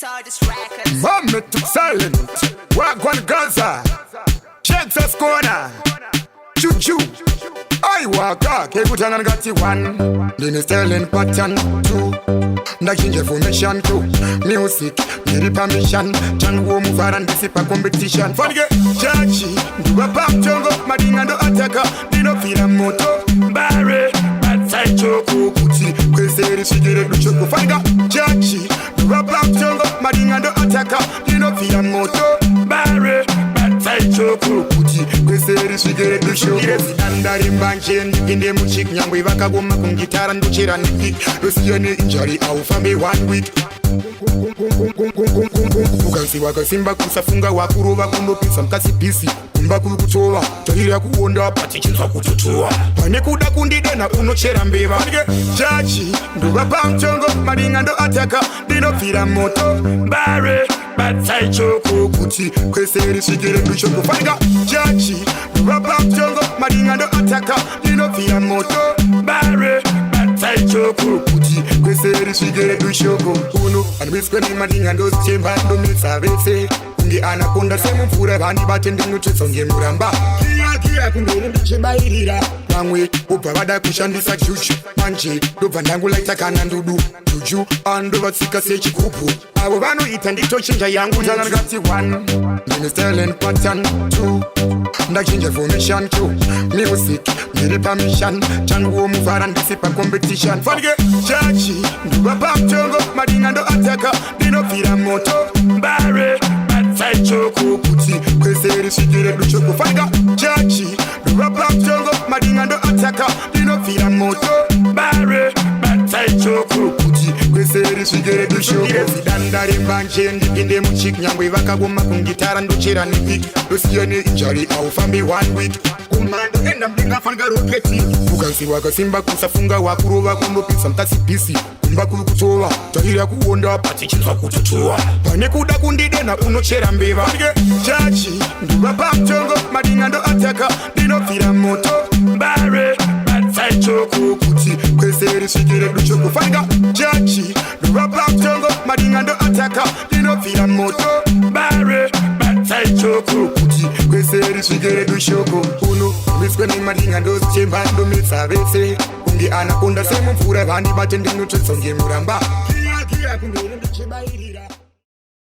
Sardis Records. Mama took silent. Walk one Gaza. Checks us corner. Choo choo. I walk up. Kekutana ngati one. Then is telling pattern two. Ndachinje formation two. Music. Giri permission. Changu muvara ndisipa competition. Fanige. Chachi. Nduwa pap chongo. Madinga ndo ataka. Dino fila moto. Bare. Batsai choko. Kuti. Kweseri shigere duchoko. Faniga. Chachi. Nduwa pap chongo. Madinga ndo ataka. Dino fila moto. Bare. Batsai choko. Kuti. Kweseri shigere duchoko. Andari mbanche. Ndipinde muchik. Nyangwe vakagoma kungitara nduchera nipik. Dosiyone injury. Aufambe 1 week. Ukansi wakasimba kusafunga wakurova kundopisa mkasipisi kumba kukuchova tahiri kuonda pati chinzwa kututua pane kuda kundidena unochera mbeva chachi nduva pamchongo madinga ndo ataka dinofira moto bare batsai choko kuti kweseri shigere duchoko fanika chachi nduva pamchongo madinga ndo ataka dinofira moto bare batsai choko kuti kweseri shigere duchoko uno anibiskwani madinga ndo chemba ndo misavese kunge anakonda semumvura vani vatende notetsonge muramba kia kungere ndichibairira vamwe ubva vada kushandisa juju manje ndobva ndangulaita kana ndudu juju andovatsika sechigubhu avo vanoita nditochinja yangu tana ngati 1 ndinestelen pattern 2 ndachinja formation 2 music ndiri permission changuwo muvara ndisipa competition fanike chachi nduva pamchongo madinga ndo ataka ndinofira moto bare batsai choko kuti kweseri shigere duchoko fanika chachi nduva pamchongo madinga ndo ataka ndinofira moto bare batsai choko kuti kweseri shigere duchoko zidandari mbanje ndipinde muchik nyangwe vakagoma kungitara ndochera nipik dosiyone injury aufambe 1 week kumando enda mlinga fanga roketi ukansi wakasimba kusafunga wakurova kundopisa mkasipisi kumba kukuchova tahiri kuonda pati chinzwa kututua pane kuda kundidena unochera mbeva chachi nduva pamchongo madinga ndo ataka dinofira moto bare batsai choko kuti kweseri shigere duchoko fanika chachi nduva pamchongo madinga ndo ataka dinofira moto bare batsai choko kuti kweseri shigere duchoko uno miskwani madinga ndo chemba ndo misavese kunge anakonda semumvura vani vatende notetsonge muramba kia kungere ndichibairi